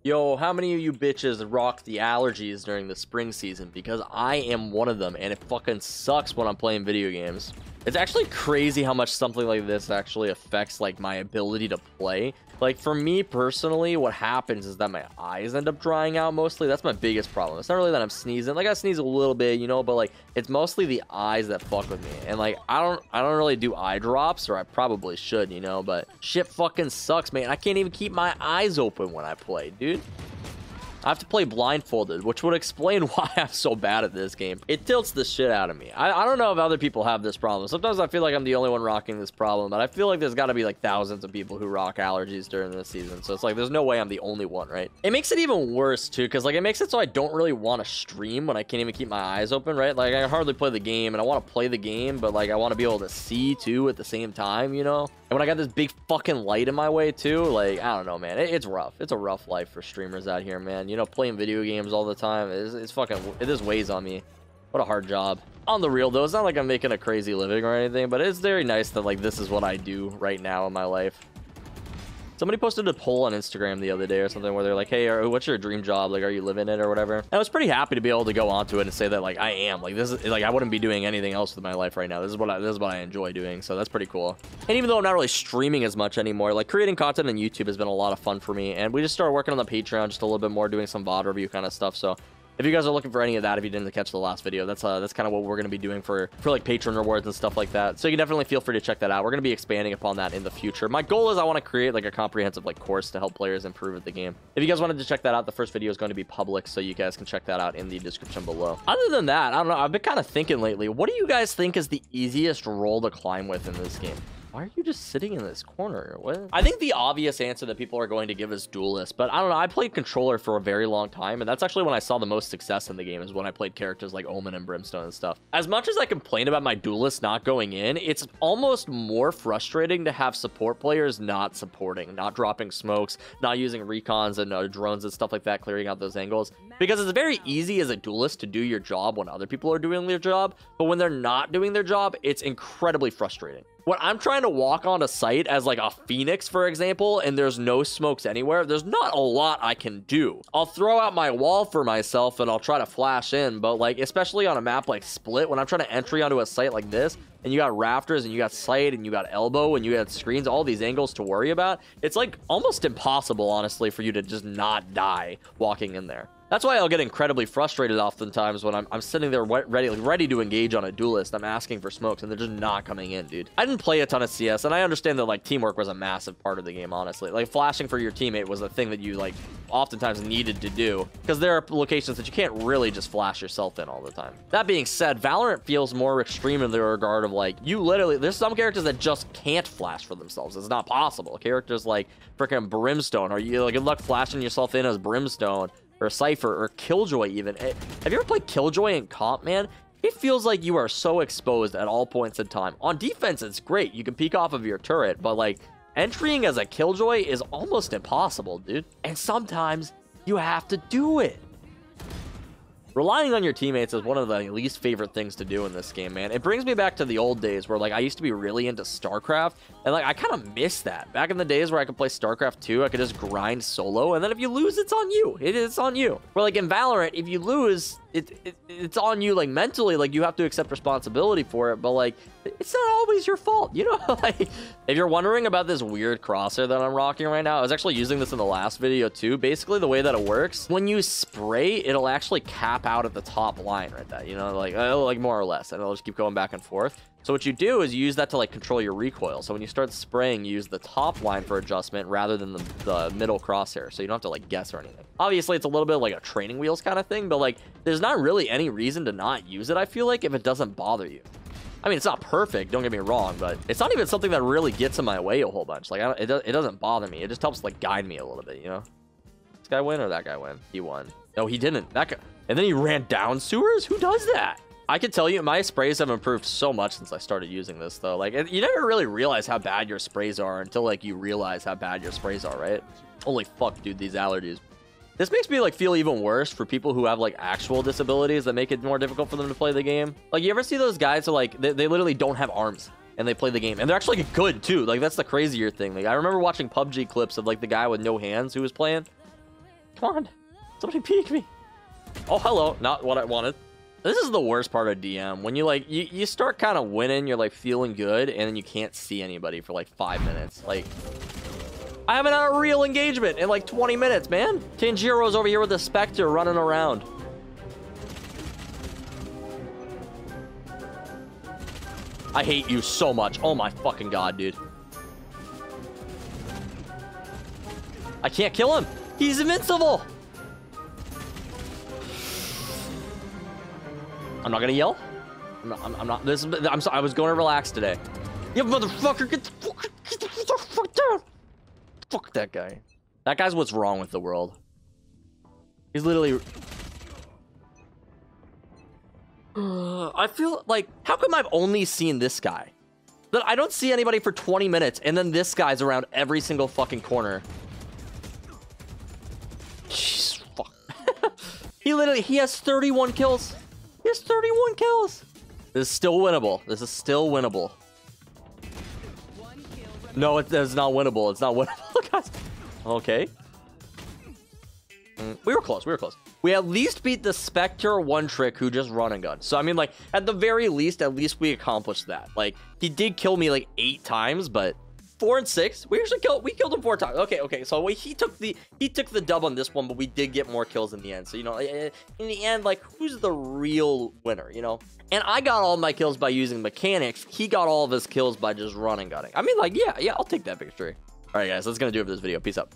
Yo, how many of you bitches rock the allergies during the spring season? Because I am one of them, and it fucking sucks when I'm playing video games. It's actually crazy how much something like this actually affects, like, my ability to play. Like, for me personally, what happens is that my eyes end up drying out mostly. That's my biggest problem. It's not really that I'm sneezing. Like, I sneeze a little bit, you know, but, like, it's mostly the eyes that fuck with me. And, like, I don't really do eye drops, or I probably should, you know, but shit fucking sucks, man. I can't even keep my eyes open when I play, dude. I have to play blindfolded, which would explain why I'm so bad at this game. It tilts the shit out of me. I don't know if other people have this problem. Sometimes I feel like I'm the only one rocking this problem, but I feel like there's got to be like thousands of people who rock allergies during this season. So it's like, there's no way I'm the only one, right? It makes it even worse too, because like it makes it so I don't really want to stream when I can't even keep my eyes open, right? Like I hardly play the game, and I want to play the game, but like I want to be able to see too at the same time, you know? And when I got this big fucking light in my way too, like, I don't know, man. It's rough. It's a rough life for streamers out here, man. You know, playing video games all the time, it's fucking, it just weighs on me. What a hard job. On the real though, it's not like I'm making a crazy living or anything, but it's very nice that like this is what I do right now in my life. Somebody posted a poll on Instagram the other day or something where they're like, hey, what's your dream job? Like, are you living it or whatever? And I was pretty happy to be able to go onto it and say that, like, I am. Like, this is, like, I wouldn't be doing anything else with my life right now. This is what I enjoy doing, so that's pretty cool. And even though I'm not really streaming as much anymore, like, creating content on YouTube has been a lot of fun for me. And we just started working on the Patreon just a little bit more, doing some VOD review kind of stuff, so if you guys are looking for any of that, if you didn't catch the last video, that's kind of what we're going to be doing for like patron rewards and stuff like that. So you can definitely feel free to check that out. We're going to be expanding upon that in the future. My goal is I want to create like a comprehensive like course to help players improve at the game. If you guys wanted to check that out, the first video is going to be public, so you guys can check that out in the description below. Other than that, I don't know. I've been kind of thinking lately, what do you guys think is the easiest role to climb with in this game? Why are you just sitting in this corner? What? I think the obvious answer that people are going to give is Duelist, but I don't know. I played controller for a very long time, and that's actually when I saw the most success in the game, is when I played characters like Omen and Brimstone and stuff. As much as I complain about my Duelist not going in, it's almost more frustrating to have support players not supporting, not dropping smokes, not using recons and drones and stuff like that, clearing out those angles. Because it's very easy as a Duelist to do your job when other people are doing their job, but when they're not doing their job, it's incredibly frustrating. When I'm trying to walk on a site as like a Phoenix, for example, and there's no smokes anywhere, there's not a lot I can do. I'll throw out my wall for myself and I'll try to flash in, but like, especially on a map like Split, when I'm trying to entry onto a site like this, and you got rafters and you got sight and you got elbow and you got screens, all these angles to worry about, it's like almost impossible, honestly, for you to just not die walking in there. That's why I'll get incredibly frustrated oftentimes when I'm sitting there ready to engage on a Duelist. I'm asking for smokes and they're just not coming in, dude. I didn't play a ton of CS, and I understand that like teamwork was a massive part of the game, honestly. Like flashing for your teammate was a thing that you like oftentimes needed to do, because there are locations that you can't really just flash yourself in all the time. That being said, Valorant feels more extreme in the regard of like, you literally, there's some characters that just can't flash for themselves. It's not possible. Characters like freaking Brimstone, or you like good luck flashing yourself in as Brimstone, or Cypher, or Killjoy even. Have you ever played Killjoy in comp, man? It feels like you are so exposed at all points in time. On defense, it's great. You can peek off of your turret, but like entering as a Killjoy is almost impossible, dude. And sometimes you have to do it. Relying on your teammates is one of the least favorite things to do in this game, man. It brings me back to the old days where, like, I used to be really into StarCraft, and, like, I kind of miss that. Back in the days where I could play StarCraft 2, I could just grind solo, and then if you lose, it's on you. It's on you. Where, like, in Valorant, if you lose, it's on you, like, mentally, like, you have to accept responsibility for it, but, like, it's not always your fault, you know? Like, if you're wondering about this weird crosshair that I'm rocking right now, I was actually using this in the last video, too. Basically, the way that it works, when you spray, it'll actually cap out at the top line right there, you know, like more or less, and it'll just keep going back and forth. So what you do is you use that to like control your recoil. So when you start spraying, you use the top line for adjustment rather than the middle crosshair, so you don't have to like guess or anything. Obviously it's a little bit like a training wheels kind of thing, but like there's not really any reason to not use it, I feel like, if it doesn't bother you. I mean, it's not perfect, don't get me wrong, but it's not even something that really gets in my way a whole bunch. Like it doesn't bother me. It just helps like guide me a little bit, you know? This guy win or that guy win? He won. No, he didn't. That guy. And then he ran down sewers? Who does that? I can tell you, my sprays have improved so much since I started using this, though. Like, you never really realize how bad your sprays are until, like, you realize how bad your sprays are, right? Holy fuck, dude, these allergies. This makes me, like, feel even worse for people who have, like, actual disabilities that make it more difficult for them to play the game. Like, you ever see those guys who, like, they literally don't have arms and they play the game? And they're actually good, too. Like, that's the crazier thing. Like, I remember watching PUBG clips of, like, the guy with no hands who was playing. Come on. Somebody peek me. Oh, hello. Not what I wanted. This is the worst part of DM. When you, like, you start kind of winning, you're, like, feeling good, and then you can't see anybody for, like, 5 minutes. Like, I haven't had a real engagement in, like, 20 minutes, man. Tanjiro's over here with the Spectre running around. I hate you so much. Oh, my fucking God, dude. I can't kill him. He's invincible. I'm not gonna yell. I'm not. This. I'm sorry. I was going to relax today. You motherfucker! Get the fuck down! Fuck that guy. That guy's what's wrong with the world. He's literally. I feel like, how come I've only seen this guy? That I don't see anybody for 20 minutes, and then this guy's around every single fucking corner. Jeez, fuck. He has 31 kills. He has 31 kills. This is still winnable. This is still winnable. No, it's not winnable. It's not winnable, guys. Okay. We were close. We were close. We at least beat the Spectre one trick who just run and gun. So, I mean, like, at the very least, at least we accomplished that. Like, he did kill me, like, 8 times, but 4 and 6. We killed him 4 times. Okay. So he took the dub on this one, but we did get more kills in the end. So, you know, in the end, like, who's the real winner, you know? And I got all my kills by using mechanics. He got all of his kills by just running gunning. I mean, like, yeah, I'll take that victory. All right, guys, that's gonna do it for this video. Peace out.